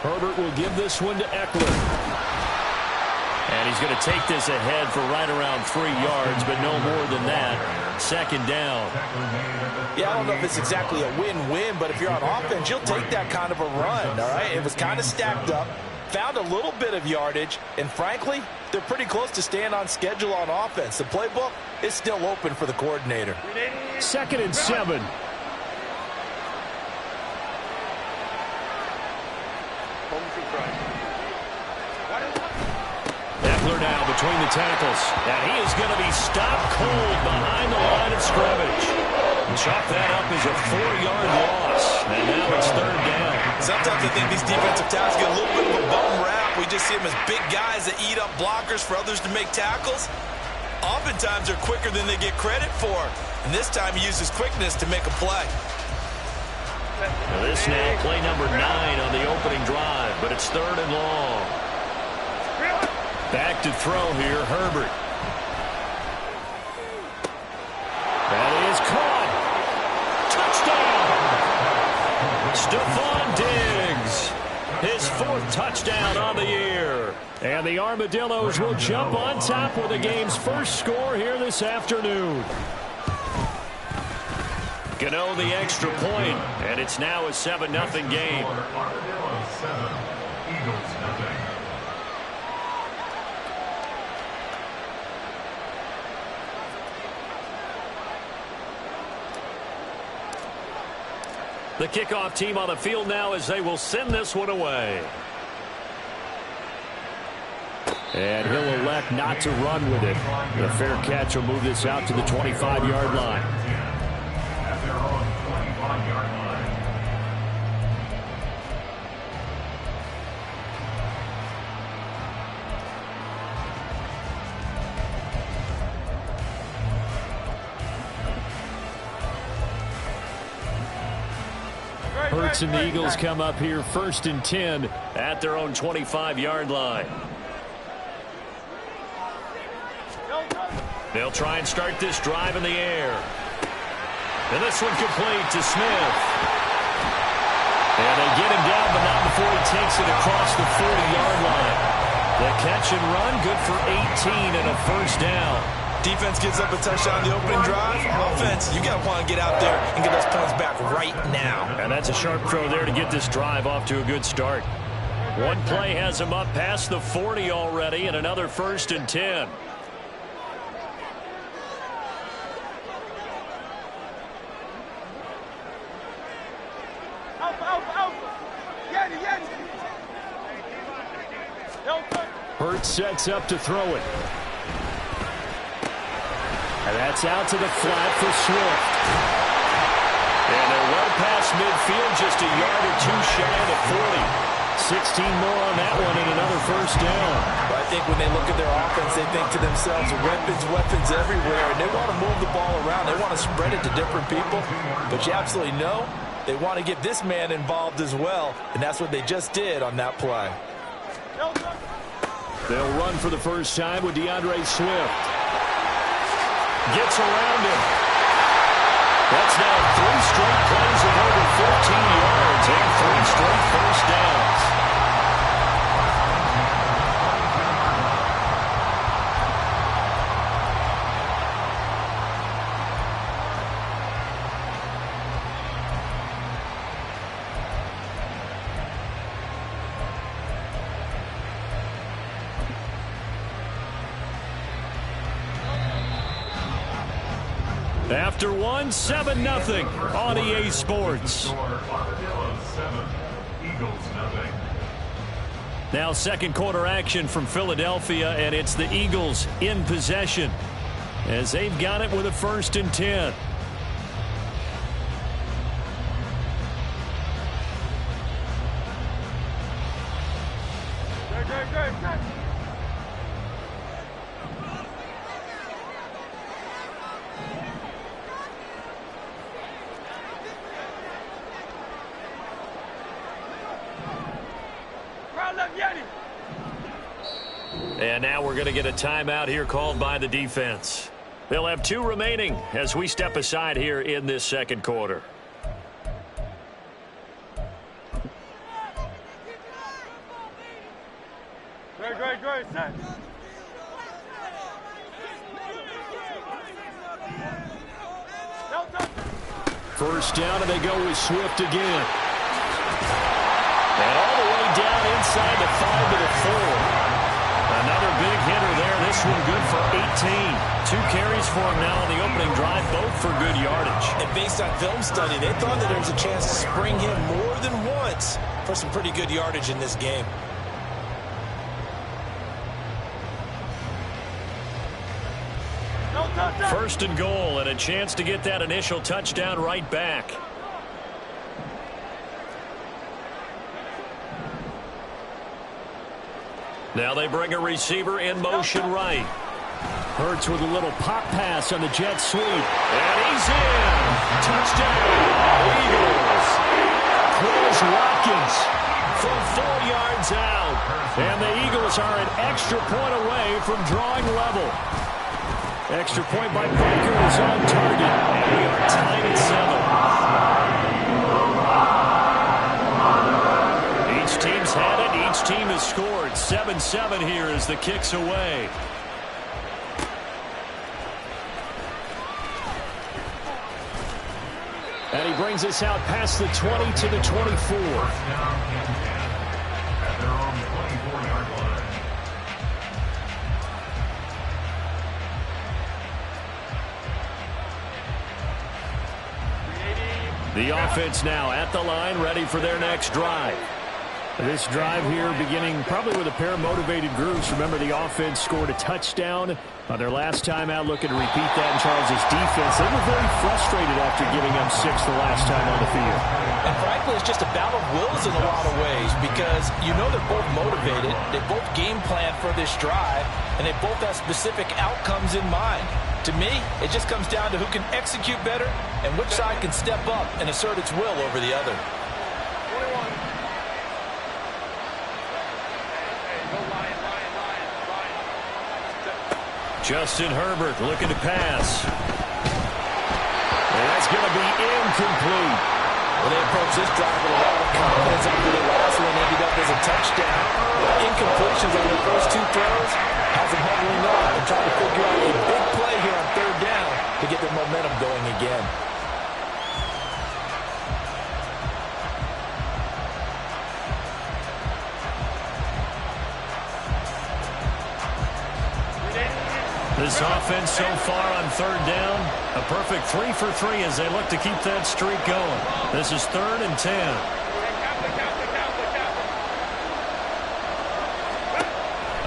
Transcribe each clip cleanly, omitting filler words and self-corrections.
Herbert will give this one to Eckler. And he's going to take this ahead for right around 3 yards, but no more than that. Second down. Yeah, I don't know if it's exactly a win-win, but if you're on offense, you'll take that kind of a run, all right? It was kind of stacked up, found a little bit of yardage, and frankly, they're pretty close to staying on schedule on offense. The playbook is still open for the coordinator. 2nd and 7. Eckler now between the tackles, and he is going to be stopped cold behind the line of scrimmage. Chalk that up as a 4-yard loss, and now it's 3rd down. Sometimes I think these defensive tackles get a little bit of a bum rap. We just see them as big guys that eat up blockers for others to make tackles. Oftentimes they're quicker than they get credit for, and this time he uses quickness to make a play. Now this now play number 9 on the opening drive, but it's 3rd and long. Back to throw here, Herbert. That is caught. Touchdown. Stephon Diggs. His 4th touchdown on the year. And the Armadillos will jump on top with the game's first score here this afternoon. Gano the extra point, and it's now a 7-0 game. The kickoff team on the field now as they will send this one away. And he'll elect not to run with it. The fair catch will move this out to the 25-yard line. At their own 25-yard line. Hurts and the Eagles come up here 1st and 10 at their own 25-yard line. They'll try and start this drive in the air. And this one complete to Smith. And they get him down, but not before he takes it across the 40-yard line. The catch and run, good for 18 and a 1st down. Defense gives up a touchdown on the opening drive. Offense, you got to want to get out there and get those points back right now. And that's a sharp throw there to get this drive off to a good start. One play has him up past the 40 already, and another 1st and 10. Hurts sets up to throw it. And that's out to the flat for Swift. And they're well past midfield, just a yard or 2 shy of the 40. 16 more on that one and another 1st down. But I think when they look at their offense, they think to themselves, weapons everywhere, and they want to move the ball around. They want to spread it to different people. But you absolutely know they want to get this man involved as well, and that's what they just did on that play. They'll run for the first time with DeAndre Swift. Gets around him. That's now 3 straight plays of over 14 yards and 3 straight 1st downs. After one, 7-0 on EA Sports. Now 2nd quarter action from Philadelphia, and it's the Eagles in possession as they've got it with a 1st and 10. And now we're going to get a timeout here called by the defense. They'll have 2 remaining as we step aside here in this 2nd quarter. First down, and they go with Swift again. And all the way down inside the 5 to the 4. Another big hitter there. This one good for 18. 2 carries for him now on the opening drive, both for good yardage. And based on film study, they thought that there was a chance to spring him more than once for some pretty good yardage in this game. First and goal, and a chance to get that initial touchdown right back. Now they bring a receiver in motion right. Hurts with a little pop pass on the jet sweep. And he's in. Touchdown, Eagles. Quez Watkins from 4 yards out. And the Eagles are an extra point away from drawing level. Extra point by Baker is on target. And we are tied at 7. Each team's had it. Each team has scored. 7-7 here as the kick's away. And he brings us out past the 20 to the 24. The offense now at the line, ready for their next drive. This drive here beginning probably with a pair of motivated groups. Remember, the offense scored a touchdown on their last time out, looking to repeat that in Charles' defense. They were very frustrated after giving up 6 the last time on the field. And frankly, it's just a battle of wills in a lot of ways because you know they're both motivated. They both game plan for this drive, and they both have specific outcomes in mind. To me, it just comes down to who can execute better and which side can step up and assert its will over the other. Justin Herbert looking to pass. And that's going to be incomplete. Well, they approach this drive with a lot of confidence after the last one ended up as a touchdown. Incompletions on their first 2 throws has them huddling up and trying to figure out a big play here on 3rd down to get their momentum going again. This offense so far on 3rd down, a perfect 3 for 3 as they look to keep that streak going. This is 3rd and 10.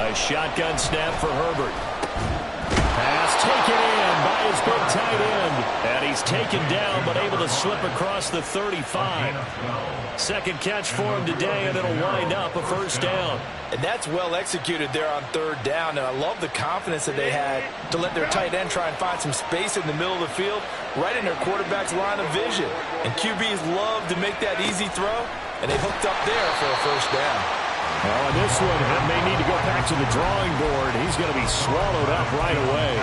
A shotgun snap for Herbert. Pass taken in by his big tight end. And he's taken down but able to slip across the 35. Second catch for him today, and it'll wind up a 1st down. And that's well executed there on 3rd down. And I love the confidence that they had to let their tight end try and find some space in the middle of the field, right in their quarterback's line of vision. And QBs love to make that easy throw, and they hooked up there for a 1st down. Well, and this one may need to go back to the drawing board. He's going to be swallowed up right away.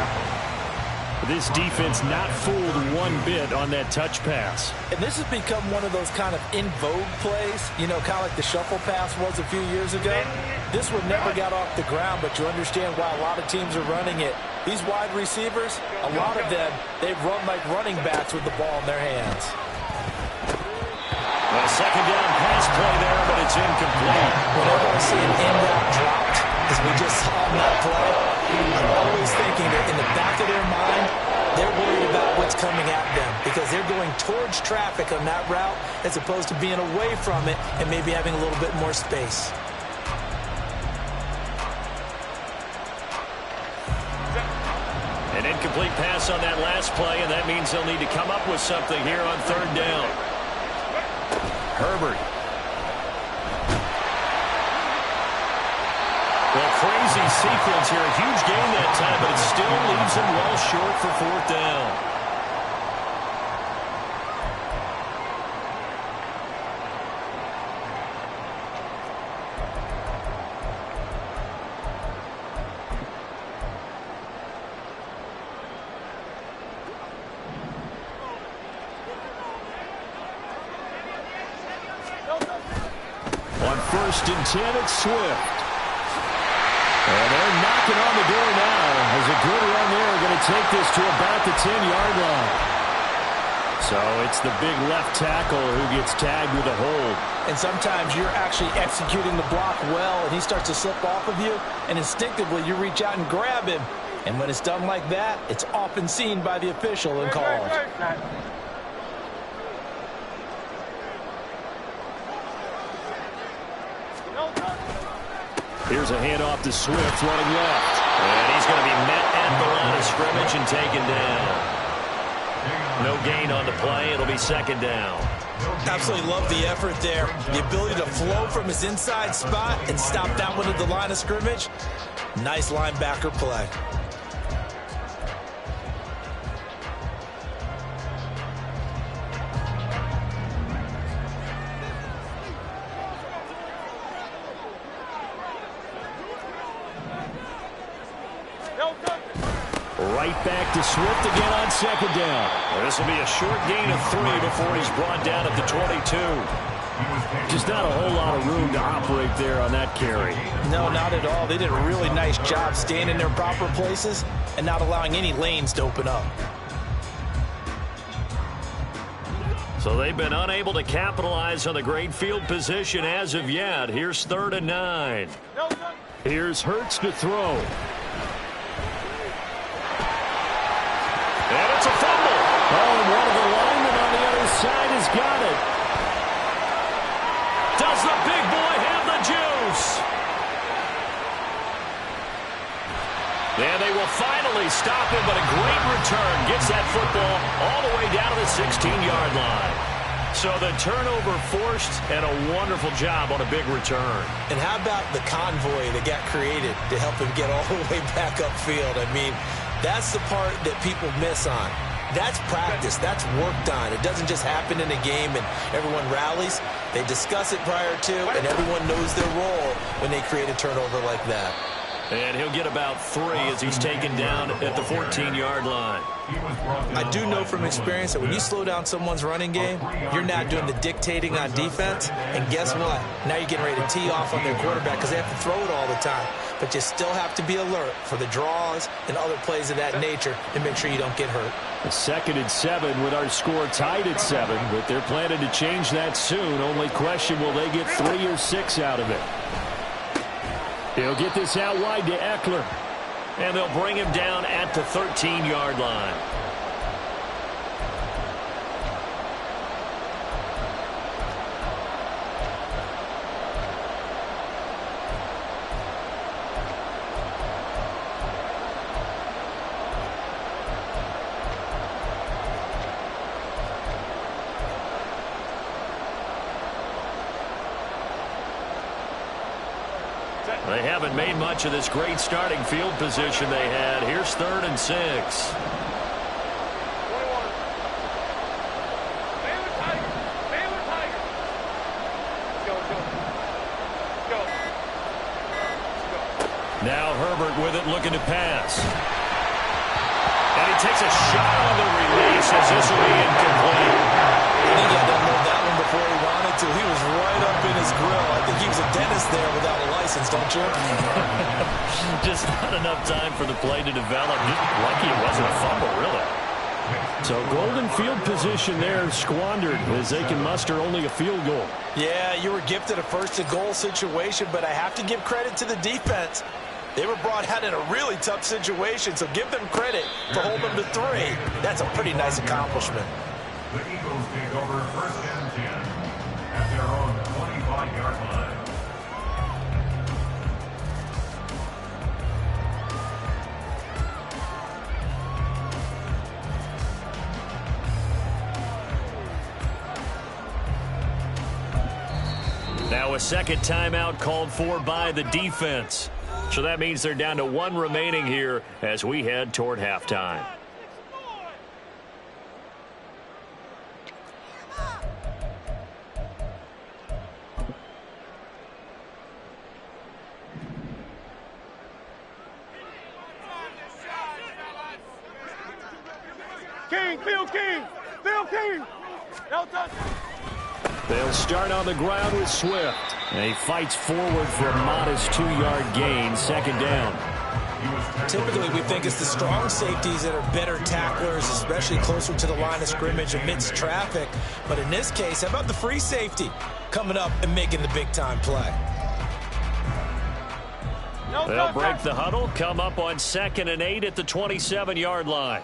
This defense not fooled one bit on that touch pass. And this has become one of those kind of in vogue plays, you know, kind of like the shuffle pass was a few years ago. This one never got off the ground, but you understand why a lot of teams are running it. These wide receivers, a lot of them, they run like running backs with the ball in their hands. A 2nd down pass play there, but it's incomplete. Whenever I see an end route dropped, as we just saw in that play, I'm always thinking that in the back of their mind, they're worried about what's coming at them because they're going towards traffic on that route as opposed to being away from it and maybe having a little bit more space. An incomplete pass on that last play, and that means they'll need to come up with something here on 3rd down. Herbert. Well, crazy sequence here. A huge gain that time, but it still leaves him well short for 4th down. On 1st and 10, it's Swift. And they're knocking on the door now. As a good run there, going to take this to about the 10-yard line. So it's the big left tackle who gets tagged with a hold. And sometimes you're actually executing the block well, and he starts to slip off of you, and instinctively you reach out and grab him. And when it's done like that, it's often seen by the official and called. Here's a handoff to Swift running left. And he's going to be met at the line of scrimmage and taken down. No gain on the play. It'll be second down. Absolutely love the effort there. The ability to flow from his inside spot and stop that one at the line of scrimmage. Nice linebacker play. Right back to Swift again on second down. Well, this will be a short gain of 3 before he's brought down at the 22. Just not a whole lot of room to operate there on that carry. No, not at all. They did a really nice job staying in their proper places and not allowing any lanes to open up. So they've been unable to capitalize on the great field position as of yet. Here's 3rd and 9. Here's Hurts to throw. And it's a fumble. Oh, and one of the linemen on the other side has got it. Does the big boy have the juice? And they will finally stop him, but a great return. Gets that football all the way down to the 16-yard line. So the turnover forced and a wonderful job on a big return. And how about the convoy that got created to help him get all the way back upfield? I mean, that's the part that people miss on. That's practice. That's worked on. It doesn't just happen in a game and everyone rallies. They discuss it prior to, and everyone knows their role when they create a turnover like that. And he'll get about 3 as he's taken down at the 14-yard line. I do know from experience that when you slow down someone's running game, you're not doing the dictating on defense. And guess what? Now you're getting ready to tee off on their quarterback because they have to throw it all the time. But you still have to be alert for the draws and other plays of that nature and make sure you don't get hurt. A 2nd and 7 with our score tied at 7, but they're planning to change that soon. Only question, will they get 3 or 6 out of it? He'll get this out wide to Eckler. And they'll bring him down at the 13-yard line. They haven't made much of this great starting field position they had. Here's 3rd and 6. Now Herbert with it, looking to pass. And he takes a shot on the release as this will be incomplete. I think he had to unload that one before he wanted to. He was right up in his grill. I think he was a dentist there without a license, don't you? Just not enough time for the play to develop. Just lucky it wasn't a fumble, really. So golden field position there squandered as they can muster only a field goal. Yeah, you were gifted a first-and-goal situation, but I have to give credit to the defense. They were brought out in a really tough situation, so give them credit for holding them to 3. That's a pretty nice accomplishment. The Eagles take over 1st and 10 at their own 25-yard line. Now a second timeout called for by the defense. So that means they're down to 1 remaining here as we head toward halftime. King, Phil King, Phil King. No touch. They'll start on the ground with Swift. And he fights forward for a modest 2-yard gain, second down. Typically, we think it's the strong safeties that are better tacklers, especially closer to the line of scrimmage amidst traffic. But in this case, how about the free safety coming up and making the big-time play? They'll break the huddle, come up on 2nd and 8 at the 27-yard line.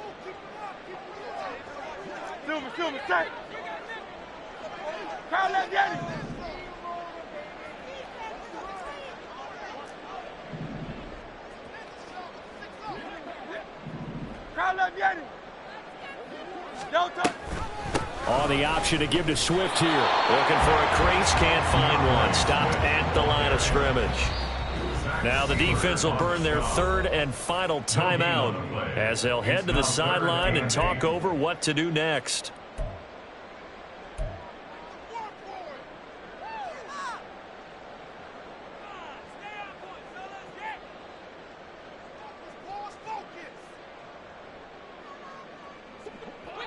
On the option to give to Swift here. Looking for a crease, can't find one. Stopped at the line of scrimmage. Now the defense will burn their 3rd and final timeout as they'll head to the sideline and talk over what to do next.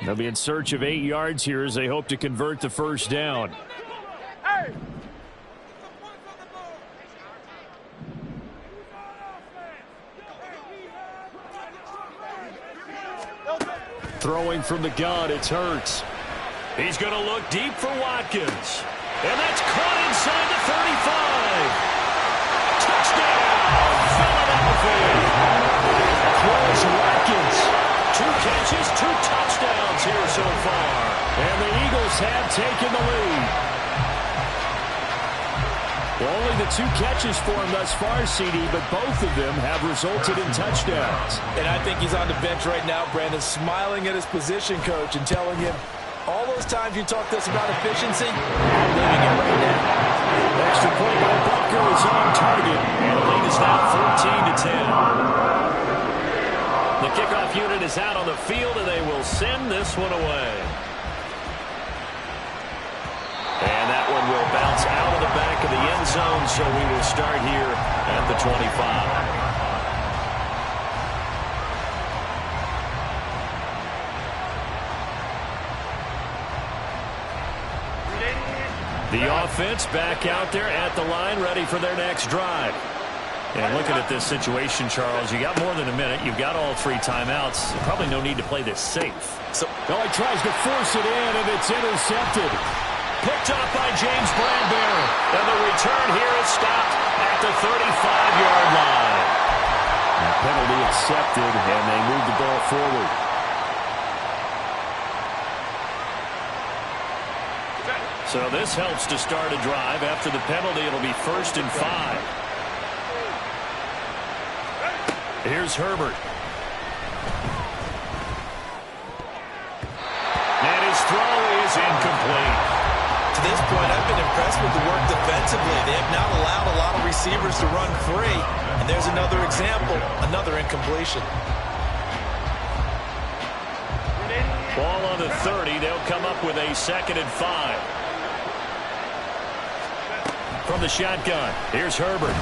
They'll be in search of 8 yards here as they hope to convert the first down. Throwing from the gun, it's Hurts. He's going to look deep for Watkins. And that's caught inside the 35. Touchdown, Philadelphia. Chris Watkins. 2 catches, 2 touchdowns here so far. And the Eagles have taken the lead. Well, only the 2 catches for him thus far, CD, but both of them have resulted in touchdowns. And I think he's on the bench right now, Brandon, smiling at his position coach and telling him, all those times you talked to us about efficiency, I'm living it right now. Extra point by Butker is on target, and the lead is now 14-10. The kickoff unit is out on the field, and they will send this one away. And that one will bounce out of the back of the end zone, so we will start here at the 25. The offense back out there at the line, ready for their next drive. And looking at this situation, Charles, you got more than a minute. You've got all 3 timeouts. Probably no need to play this safe. So, he tries to force it in, and it's intercepted. Picked up by James Bradbury. And the return here is stopped at the 35-yard line. And penalty accepted, and they move the ball forward. So this helps to start a drive. After the penalty, it'll be 1st and 5. Here's Herbert. And his throw is incomplete. To this point, I've been impressed with the work defensively. They have not allowed a lot of receivers to run free. And there's another example, another incompletion. Ball on the 30. They'll come up with a 2nd and 5. From the shotgun, here's Herbert.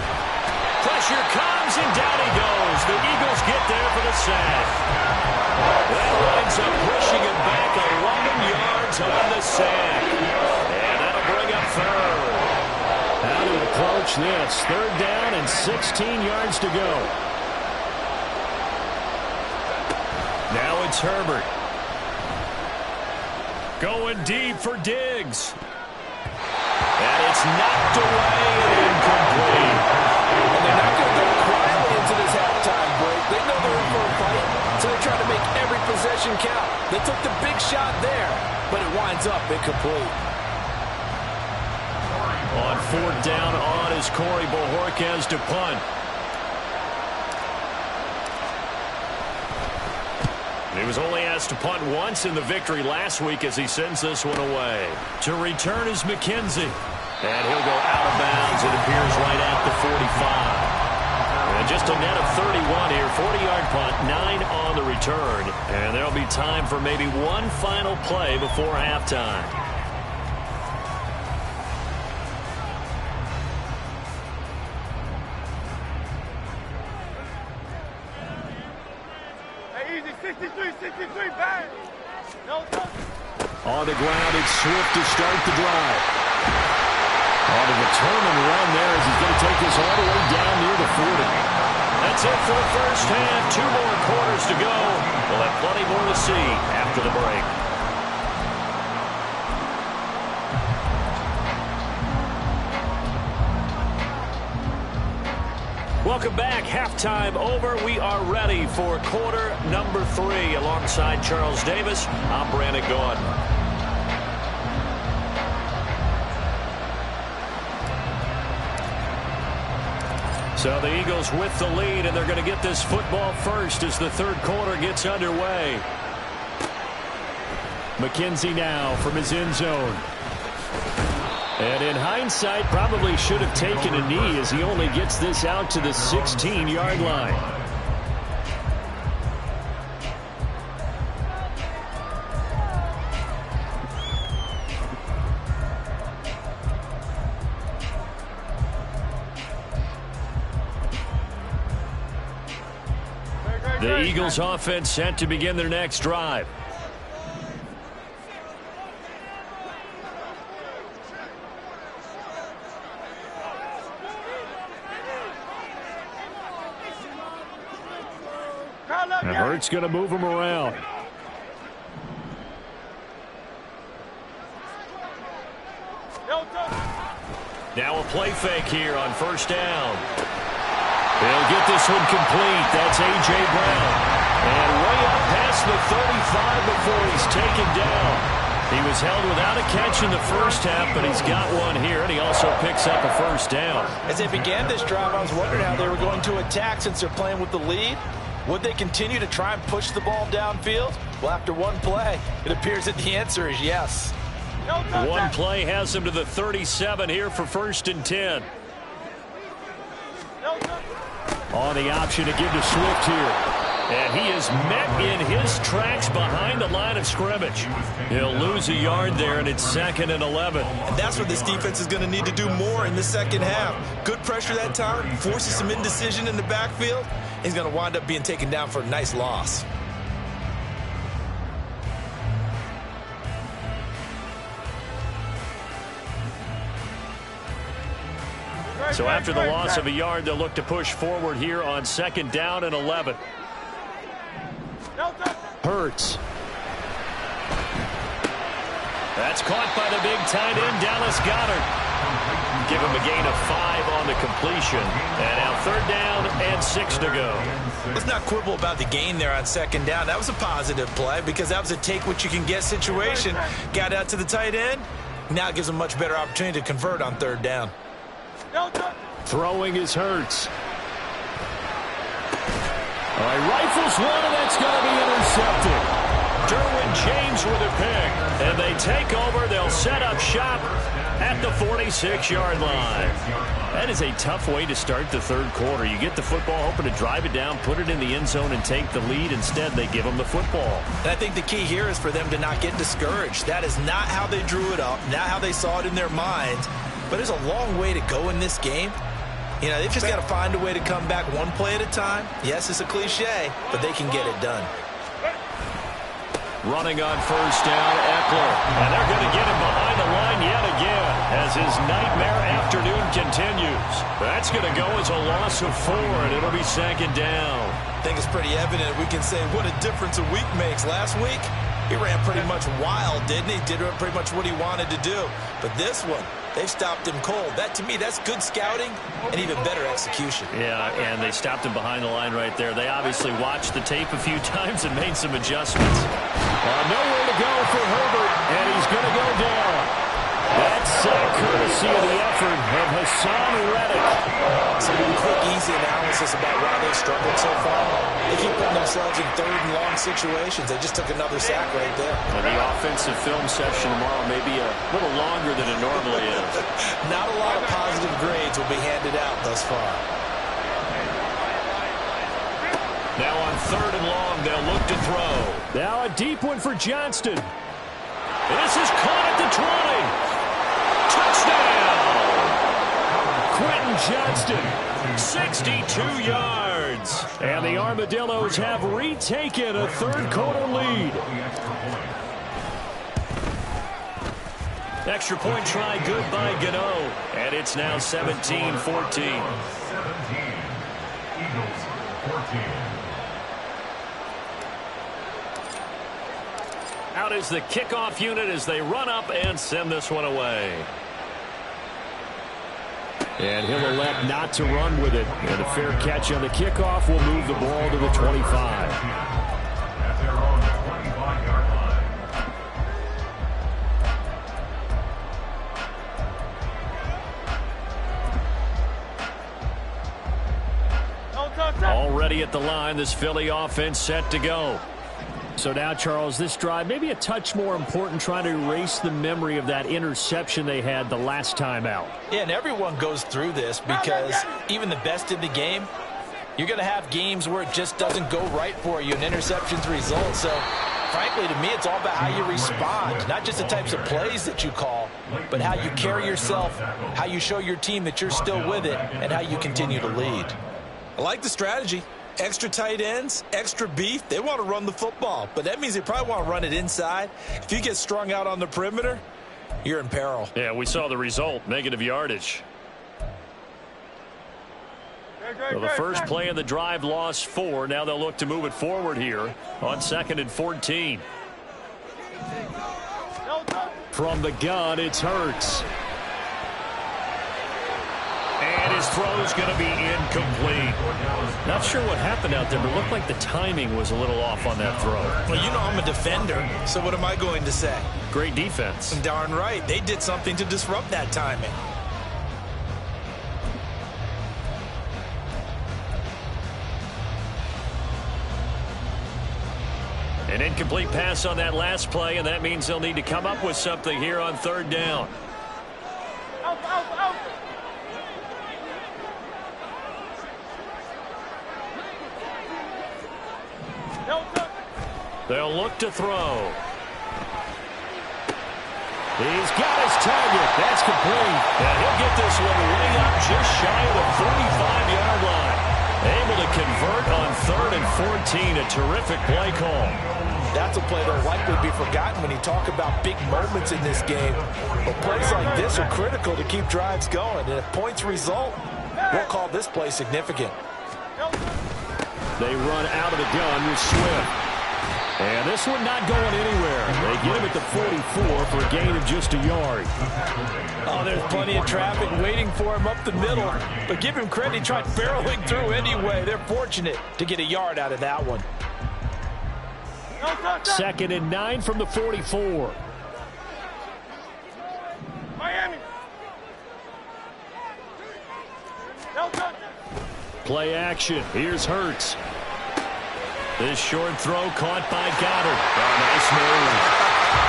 Pressure comes, and down he goes. The Eagles get there for the sack. That winds up pushing him back 11 yards on the sack. And that'll bring up 3rd. How to approach this? 3rd down and 16 yards to go. Now it's Herbert. Going deep for Diggs. And it's knocked away and incomplete. And they're not going to go quietly into this halftime break. They know they're in for a fight, so they're trying to make every possession count. They took the big shot there, but it winds up incomplete. On 4th down on is Corey Bojorquez to punt. He was only asked to punt once in the victory last week as he sends this one away. To return is McKenzie. And he'll go out of bounds. It appears right at the 45. And just a net of 31 here. 40-yard punt, 9 on the return. And there'll be time for maybe one final play before halftime. On the ground, it's Swift to start the drive. On a determined run there as he's going to take this all the way down near the 40. That's it for the first half. 2 more quarters to go. We'll have plenty more to see after the break. Welcome back. Halftime over. We are ready for quarter number 3. Alongside Charles Davis, I'm Brandon Gaudin. So the Eagles with the lead, and they're going to get this football first as the third quarter gets underway. McKenzie now from his end zone. And in hindsight, probably should have taken a knee as he only gets this out to the 16-yard line. The Eagles offense set to begin their next drive. And Hurts going to move him around. Now a play fake here on first down. They'll get this one complete. That's A.J. Brown. And way up past the 35 before he's taken down. He was held without a catch in the first half, but he's got one here, and he also picks up a first down. As they began this drive, I was wondering how they were going to attack since they're playing with the lead. Would they continue to try and push the ball downfield? Well, after one play, it appears that the answer is yes. One play has him to the 37 here for 1st and 10. On the option to give to Swift here. And he is met in his tracks behind the line of scrimmage. He'll lose a yard there, and it's 2nd and 11. And that's what this defense is going to need to do more in the second half. Good pressure that time, forces some indecision in the backfield. He's going to wind up being taken down for a nice loss. So after the loss of a yard, they'll look to push forward here on 2nd down and 11. Hurts. That's caught by the big tight end, Dallas Goedert. Give him a gain of 5 on the completion. And now 3rd down and 6 to go. Let's not quibble about the gain there on 2nd down. That was a positive play because that was a take-what-you-can-get situation. Got out to the tight end. Now it gives him a much better opportunity to convert on 3rd down. Throwing is Hurts. All right, rifles one, and that's going to be intercepted. Derwin James with a pick. And they take over. They'll set up shop at the 46-yard line. That is a tough way to start the third quarter. You get the football, hoping to drive it down, put it in the end zone, and take the lead. Instead, they give them the football. And I think the key here is for them to not get discouraged. That is not how they drew it up, not how they saw it in their minds. But there's a long way to go in this game. You know, they've just got to find a way to come back one play at a time. Yes, it's a cliche, but they can get it done. Running on 1st down, Eckler. And they're going to get him behind the line yet again as his nightmare afternoon continues. That's going to go as a loss of 4, and it'll be 2nd down. I think it's pretty evident we can say what a difference a week makes. Last week, he ran pretty much wild, didn't he? Did pretty much what he wanted to do. But this one, they've stopped him cold. That, to me, that's good scouting and even better execution. Yeah, and they stopped him behind the line right there. They obviously watched the tape a few times and made some adjustments. Nowhere to go for Herbert, and he's going to go down. That's courtesy of the effort of Hassan Reddick. Some quick, easy analysis about why they've struggled so far. They keep putting themselves in 3rd and long situations. They just took another sack right there. And the offensive film session tomorrow may be a little longer than it normally is. Not a lot of positive grades will be handed out thus far. Now on 3rd and long, they'll look to throw. Now a deep one for Johnston. This is caught at the 20. Touchdown! Quentin Johnston, 62 yards. And the Armadillos have retaken a third quarter lead. Extra point try good by Gano. And it's now 17-14. 17. Eagles 14. Out is the kickoff unit as they run up and send this one away. And he'll elect not to run with it. And a fair catch on the kickoff will move the ball to the 25. At their own 25-yard line. Already at the line, this Philly offense set to go. So now, Charles, this drive maybe a touch more important, trying to erase the memory of that interception they had the last time out. Yeah, and everyone goes through this because even the best in the game, you're going to have games where it just doesn't go right for you, and interceptions result. So, frankly, to me, it's all about how you respond, not just the types of plays that you call, but how you carry yourself, how you show your team that you're still with it, and how you continue to lead. I like the strategy. Extra tight ends, extra beef. They want to run the football, but that means they probably want to run it inside. If you get strung out on the perimeter, you're in peril. Yeah, we saw the result, negative yardage. Well, the first play of the drive lost 4. Now they'll look to move it forward here on 2nd and 14. From the gun, it's Hurts. And his throw's going to be incomplete. Not sure what happened out there, but it looked like the timing was a little off on that throw. Well, you know I'm a defender, so what am I going to say? Great defense. Darn right. They did something to disrupt that timing. An incomplete pass on that last play, and that means they'll need to come up with something here on 3rd down. They'll look to throw. He's got his target. That's complete. And he'll get this one way up just shy of the 45-yard line. Able to convert on 3rd and 14. A terrific play call. That's a play that'll likely be forgotten when you talk about big moments in this game. But plays like this are critical to keep drives going. And if points result, we'll call this play significant. They run out of the gun with Swift. And this one not going anywhere. They get him at the 44 for a gain of just a yard. Oh, there's plenty of traffic waiting for him up the middle. But give him credit, he tried barreling through anyway. They're fortunate to get a yard out of that one. 2nd and 9 from the 44. Miami. Play action. Here's Hurts. This short throw caught by Goddard. Oh, nice move.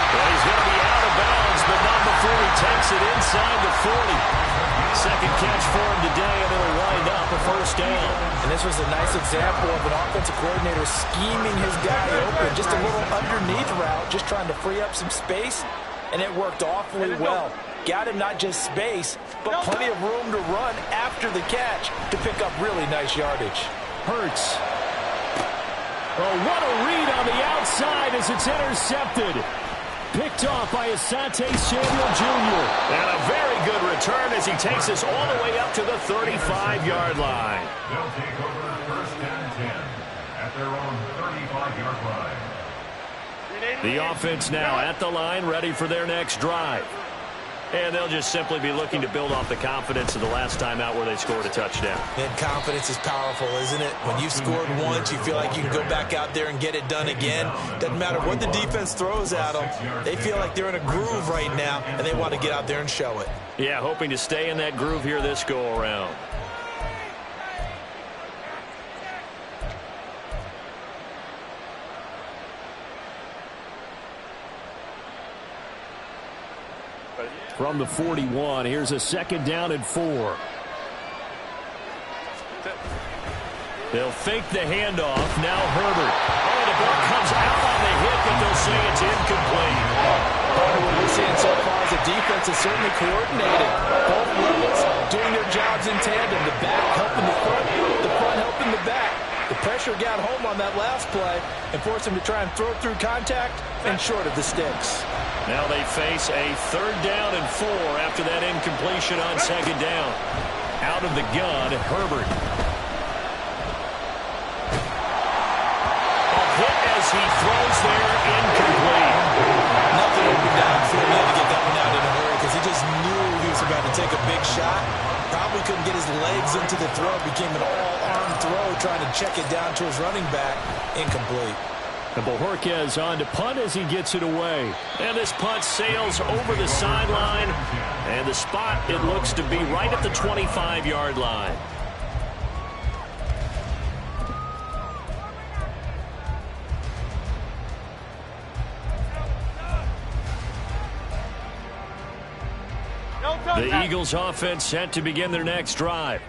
Well, he's going to be out of bounds, but not before he takes it inside the 40. Second catch for him today, and it'll wind up a 1st down. And this was a nice example of an offensive coordinator scheming his guy open. Just a little underneath route, just trying to free up some space, and it worked awfully well. Got him not just space, but plenty of room to run after the catch to pick up really nice yardage. Hurts. Oh, what a read on the outside as it's intercepted. Picked off by Asante Samuel Jr. And a very good return as he takes us all the way up to the 35-yard line. They'll take over 1st and 10 at their own 35-yard line. The offense now at the line, ready for their next drive. And they'll just simply be looking to build off the confidence of the last time out where they scored a touchdown. And confidence is powerful, isn't it? When you've scored once, you feel like you can go back out there and get it done again. Doesn't matter what the defense throws at them. They feel like they're in a groove right now, and they want to get out there and show it. Yeah, hoping to stay in that groove here this go-around. From the 41, here's a 2nd down and 4. They'll fake the handoff. Now Herbert. Oh, the ball comes out on the hit, but they'll say it's incomplete. What we're seeing so far is the defense is certainly coordinated. Both levels doing their jobs in tandem. The back helping the front helping the back. The pressure got home on that last play and forced him to try and throw through contact and short of the sticks. Now they face a 3rd down and 4 after that incompletion on 2nd down. Out of the gun, Herbert. A hit as he throws there, incomplete. Nothing opened down for him to get that one out in a hurry because he just knew he was about to take a big shot. Probably couldn't get his legs into the throw. Became an all-arm throw trying to check it down to his running back. Incomplete. And Bojorquez on to punt as he gets it away. And this punt sails over the sideline. And the spot, it looks to be right at the 25-yard line. The Eagles offense set to begin their next drive.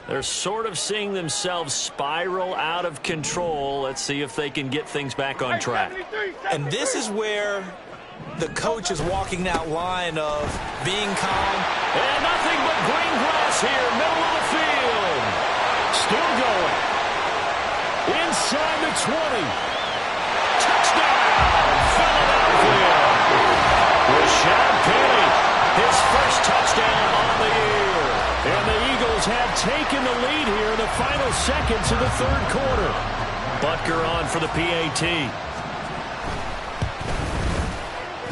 They're sort of seeing themselves spiral out of control. Let's see if they can get things back on track. And this is where the coach is walking that line of being calm. And nothing but green grass here, middle of the field. Still going. Inside the 20. Touchdown, Philadelphia. Rashad Penny, his first touchdown on the year. And the Eagles have taken the lead here in the final seconds of the 3rd quarter. Butker on for the PAT.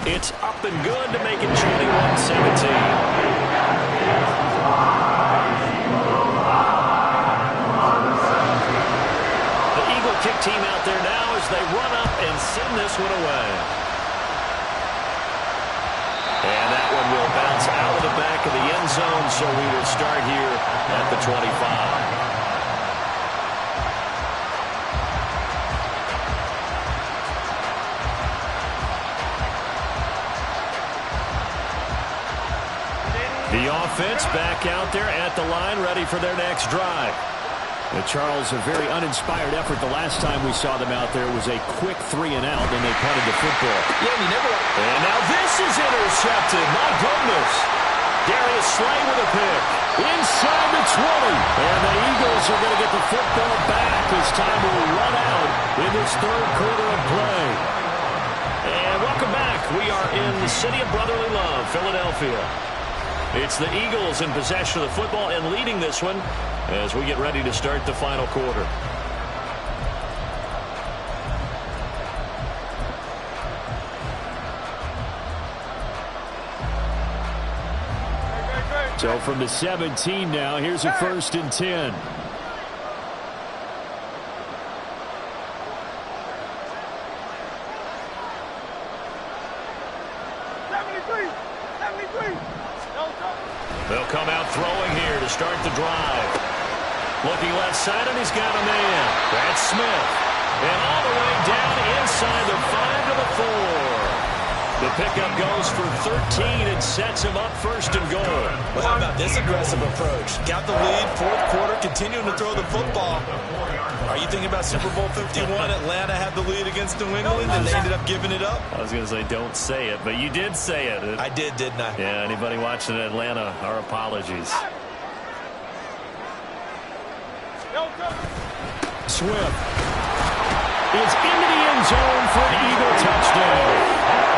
It's up and good to make it 21-17. The Eagle kick team out there now as they run up and send this one away. And that one will bounce out of the back of the end zone, so we will start here at the 25. The offense back out there at the line, ready for their next drive. Charles, a very uninspired effort the last time we saw them out there was a quick 3 and out, and they punted the football. Yeah, you never. And now this is intercepted. My goodness. Darius Slay with a pick. Inside the 20. And the Eagles are going to get the football back as time will run out in this 3rd quarter of play. And welcome back. We are in the city of brotherly love, Philadelphia. It's the Eagles in possession of the football and leading this one as we get ready to start the final quarter. So from the 17 now, here's a 1st and 10. They'll come out throwing here to start the drive. Looking left side, and he's got a man. That's Smith. And all the way down inside the 5 to the 4. The pickup goes for 13 and sets him up 1st and goal. Well, how about this aggressive approach? Got the lead, 4th quarter, continuing to throw the football. Are you thinking about Super Bowl 51? Atlanta had the lead against New England, and they ended up giving it up? I was going to say don't say it, but you did say it. I did, didn't I? Yeah, anybody watching in Atlanta, our apologies. Swift is into the end zone for an Eagle touchdown.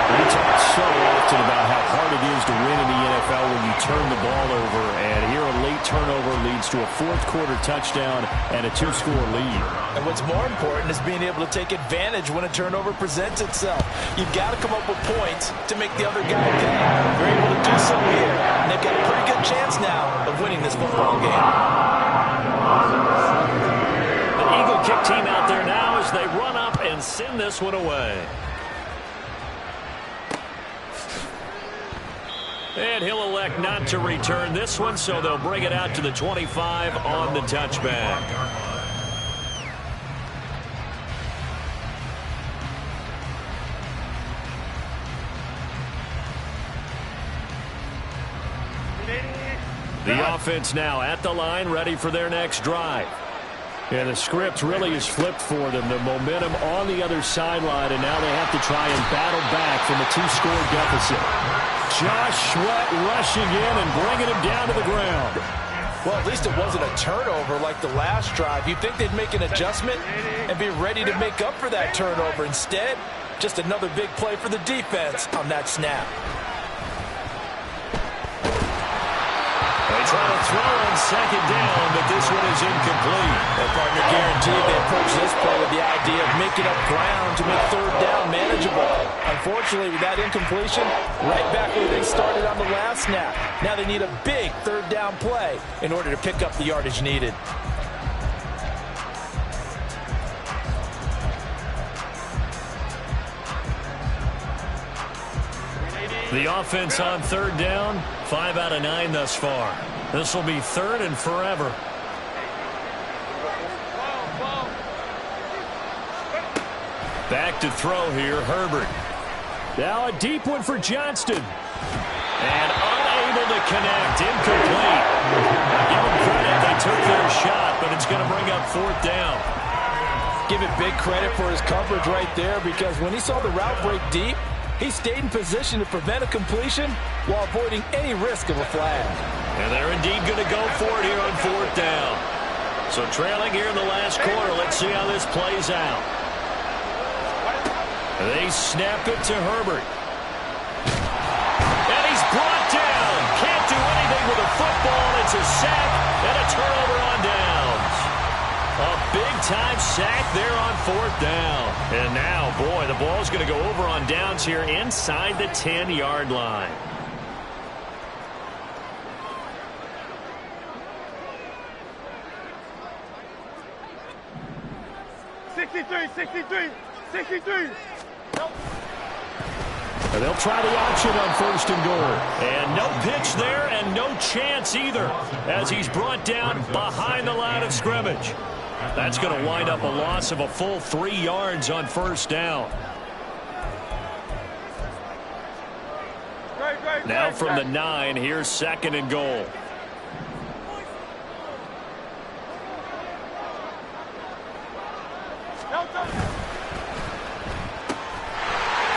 We talk so often about how hard it is to win in the NFL when you turn the ball over, and here a late turnover leads to a 4th quarter touchdown and a 2-score lead. And what's more important is being able to take advantage when a turnover presents itself. You've got to come up with points to make the other guy pay. They're able to do so here, and they've got a pretty good chance now of winning this football game. The Eagle kick team out there now as they run up and send this one away. And he'll elect not to return this one, so they'll bring it out to the 25 on the touchback. The offense now at the line, ready for their next drive. And the script really is flipped for them. The momentum on the other sideline, and now they have to try and battle back from a 2-score deficit. Josh Sweat rushing in and bringing him down to the ground. Well, at least it wasn't a turnover like the last drive. You'd think they'd make an adjustment and be ready to make up for that turnover. Instead, just another big play for the defense on that snap. They try to throw on second down, but this one is incomplete. Their partner guaranteed they approach this play with the idea of making up ground to make third down manageable. Unfortunately, with that incompletion, right back where they started on the last snap. Now they need a big third down play in order to pick up the yardage needed. The offense on third down, 5 out of 9 thus far. This will be third and forever. Back to throw here, Herbert. Now a deep one for Johnston. And unable to connect, incomplete. Give them credit, they took their shot, but it's going to bring up fourth down. Give it big credit for his coverage right there, because when he saw the route break deep, he stayed in position to prevent a completion while avoiding any risk of a flag. And they're indeed going to go for it here on fourth down. So trailing here in the last quarter, let's see how this plays out. They snap it to Herbert. And he's brought down. Can't do anything with a football. It's a sack and a turnover on downs. A big-time sack there on fourth down. And now, boy, the ball's going to go over on downs here inside the 10-yard line. And they'll try the option on first and goal. And no pitch there and no chance either as he's brought down behind the line of scrimmage. That's going to wind up a loss of a full 3 yards on first down. Now from the 9, here's second and goal.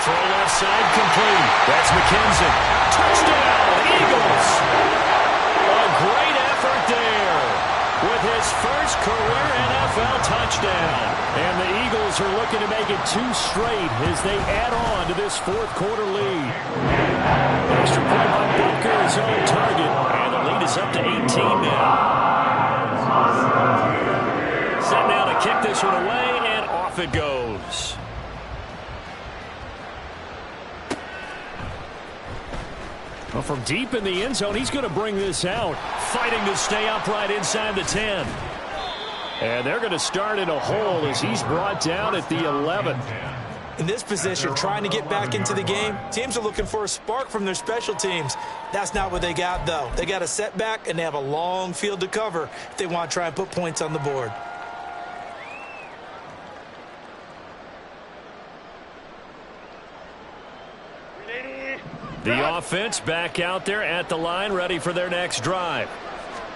Throw left side complete. That's McKenzie. Touchdown, Eagles. A great effort there with his first career NFL touchdown. And the Eagles are looking to make it 2 straight as they add on to this fourth quarter lead. Extra point by Butker is on target, and the lead is up to 18 now. Set now to kick this one away, and off it goes. Well, from deep in the end zone, he's going to bring this out, fighting to stay upright inside the 10. And they're going to start in a hole as he's brought down at the 11. In this position, trying to get back into the game, teams are looking for a spark from their special teams. That's not what they got, though. They got a setback, and they have a long field to cover if they want to try and put points on the board. The offense back out there at the line, ready for their next drive.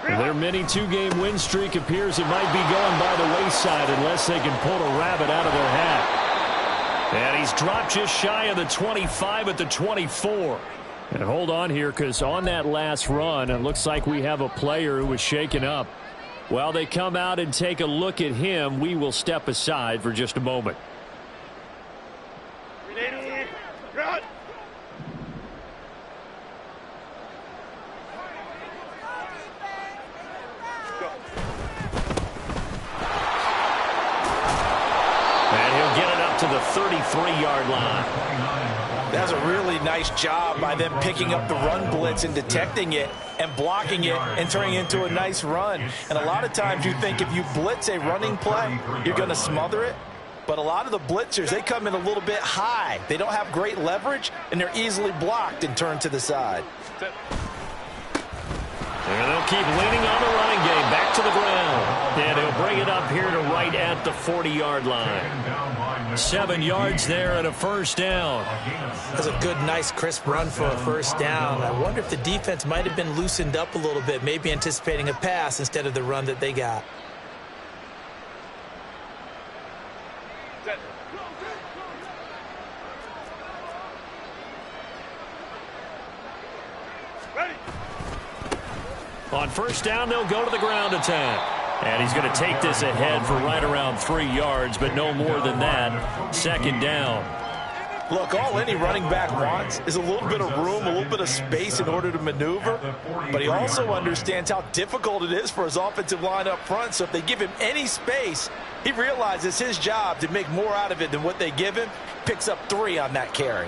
Their mini 2-game win streak appears it might be going by the wayside unless they can pull a rabbit out of their hat. And he's dropped just shy of the 25 at the 24. And hold on here, because on that last run, it looks like we have a player who was shaken up. While they come out and take a look at him, we will step aside for just a moment. To the 33-yard line. That's a really nice job by them picking up the run blitz and detecting it and blocking it and turning it into a nice run. And a lot of times you think if you blitz a running play, you're going to smother it. But a lot of the blitzers, they come in a little bit high. They don't have great leverage, and they're easily blocked and turned to the side. And they'll keep leaning on the running game. Back to the ground. And he'll bring it up here to right at the 40-yard line. 7 yards there and a first down. That's a good, nice, crisp run for a first down. I wonder if the defense might have been loosened up a little bit, maybe anticipating a pass instead of the run that they got. On first down, they'll go to the ground attack. And he's going to take this ahead for right around 3 yards, but no more than that. Second down. Look, all any running back wants is a little bit of room, a little bit of space in order to maneuver. But he also understands how difficult it is for his offensive line up front. So if they give him any space, he realizes his job to make more out of it than what they give him. Picks up 3 on that carry.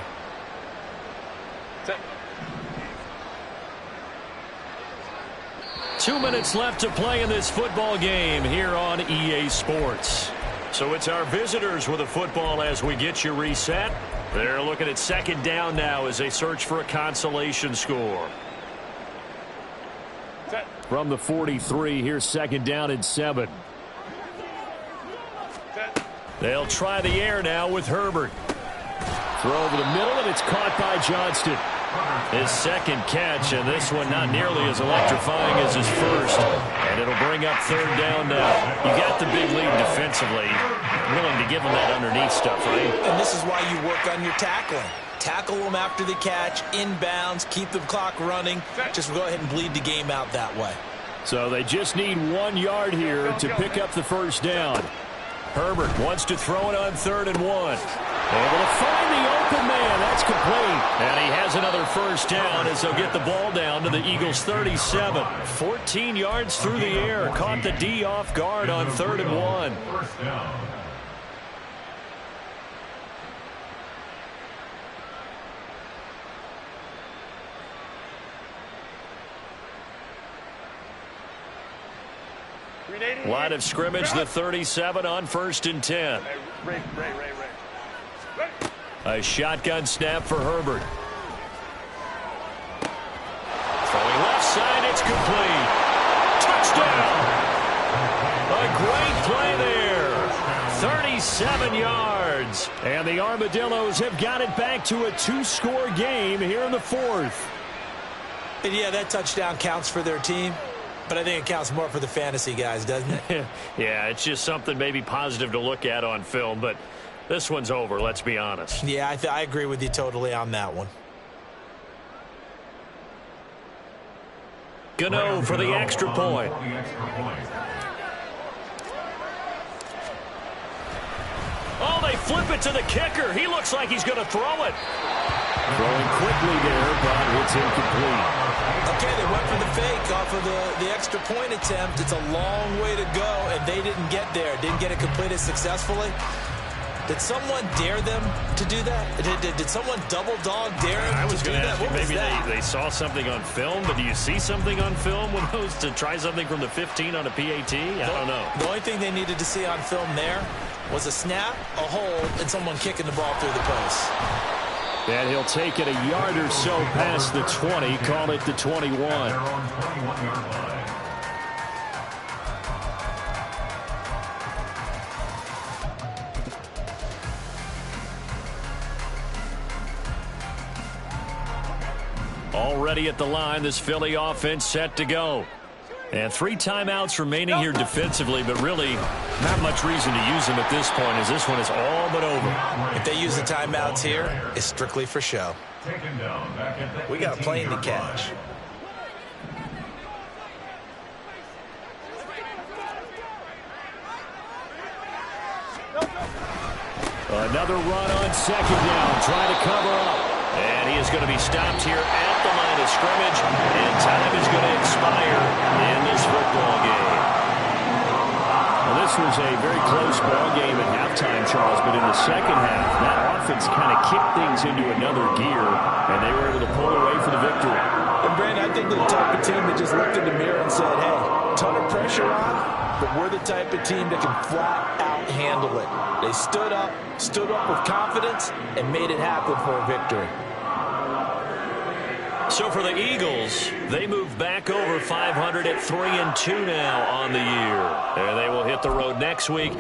2 minutes left to play in this football game here on EA Sports. So it's our visitors with a football as we get you reset. They're looking at second down now as they search for a consolation score. From the 43, here's second down and 7. They'll try the air now with Herbert. Throw over the middle, and it's caught by Johnston. His second catch, and this one not nearly as electrifying as his first. And it'll bring up third down now. You got the big lead defensively. Willing to give them that underneath stuff, right? And this is why you work on your tackling. Tackle them after the catch, inbounds, keep the clock running. Just go ahead and bleed the game out that way. So they just need 1 yard here to pick up the first down. Herbert wants to throw it on 3rd and 1. Able to find the open man. That's complete. And he has another first down as they'll get the ball down to the Eagles' 37. 14 yards through the air. Caught the D off guard on 3rd and 1. First down. Line of scrimmage, the 37 on 1st and 10. A shotgun snap for Herbert. Throwing left side, it's complete. Touchdown! A great play there. 37 yards. And the Armadillos have got it back to a 2-score game here in the 4th. And yeah, that touchdown counts for their team. But I think it counts more for the fantasy guys, doesn't it? Yeah, it's just something maybe positive to look at on film, but this one's over, let's be honest. Yeah, I agree with you totally on that one. Gano for the extra point. Oh, they flip it to the kicker. He looks like he's going to throw it. Throwing quickly there, but it's incomplete. Okay, they went for the fake off of the extra point attempt. It's a long way to go, and they didn't get there. Didn't get it completed successfully. Did someone dare them to do that? Did someone double dog dare them I was to do going to that? ask you, What was maybe that? they saw something on film, but do you see something on film when those to try something from the 15 on a PAT? I don't know. The only thing they needed to see on film there was a snap, a hold, and someone kicking the ball through the post. And he'll take it a yard or so past the 20, call it the 21. They're on 21-yard line. Already at the line, this Philly offense set to go. And 3 timeouts remaining here defensively, but really not much reason to use them at this point as this one is all but over. If they use the timeouts here, it's strictly for show. Taken down back at the We got a plane to catch. Another run on second down, trying to cover up. And he is going to be stopped here at the line of scrimmage, and time is going to expire in this football game. Well, this was a very close ball game at halftime, Charles, but in the second half, that offense kind of kicked things into another gear, and they were able to pull away for the victory. And, Brandon, I think they're the type of team that just looked in the mirror and said, hey, ton of pressure on, but we're the type of team that can flat out handle it. They stood up with confidence, and made it happen for a victory. So for the Eagles, they move back over 500 at 3-2 now on the year. And they will hit the road next week